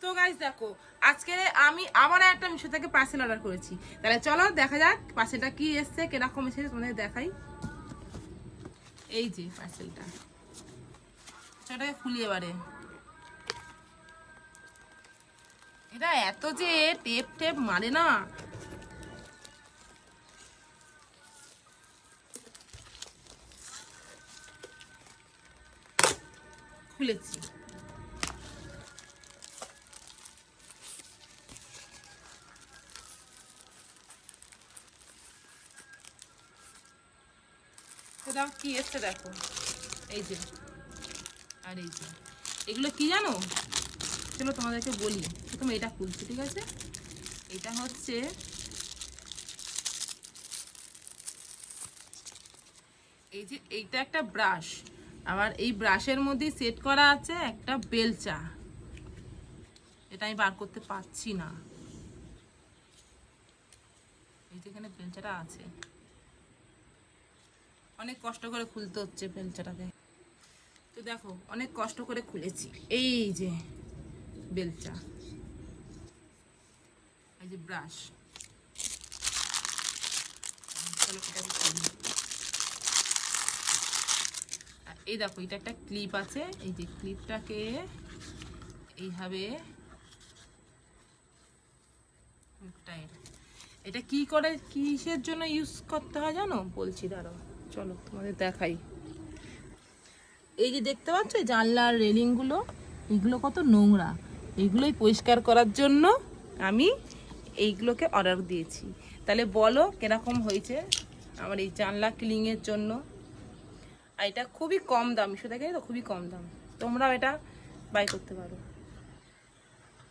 তো গাইস দেখো, আজকে আমি আবার একটা মিশো থেকে পার্সেল অর্ডার করেছি। তাহলে চলো দেখা যাক পার্সেলটা কি এসছে, কিরকম এসেছে তোমাদের দেখাই। এই যে পার্সেলটা, সেটাকে খুলি এবারে। এটা এত যে টেপ টেপ মারে না, খুলেছি। তো কি এসছে দেখো, এই যে আর এই যে, এগুলো কি জানো, চলো তোমাদেরকে বলি। প্রথমে এটা খুলছি, ঠিক আছে? এটা হচ্ছে এই যে, এইটা একটা ব্রাশ। আবার এই ব্রাশের মধ্যে সেট করা আছে একটা বেলচা। এটা আমি বার করতে পারছি না, এই যে এখানে বেলচাটা আছে। অনেক কষ্ট করে খুলতে হচ্ছে বেলচাটাকে। তো দেখো, অনেক কষ্ট করে খুলেছি। এই যে বেলচা, এই যে ব্রাশ। এই দেখো, এটা একটা ক্লিপ আছে। এই যে ক্লিপটাকে এইভাবে, এটা কি করে, কিসের জন্য ইউজ করতে হয় জানো? বলছি, দাঁড়াও, চলো তোমাদের দেখাই। এই যে দেখতে পাচ্ছ জানলার রেলিংগুলো, এইগুলো কত নোংরা। এইগুলোই পরিষ্কার করার জন্য আমি এইগুলোকে অর্ডার দিয়েছি। তাহলে বলো কিরকম হয়েছে আমার এই জানলা ক্লিনের জন্য। আর এটা খুবই কম দাম, মিশো থেকে তো খুবই কম দাম, তোমরাও এটা বাই করতে পারো।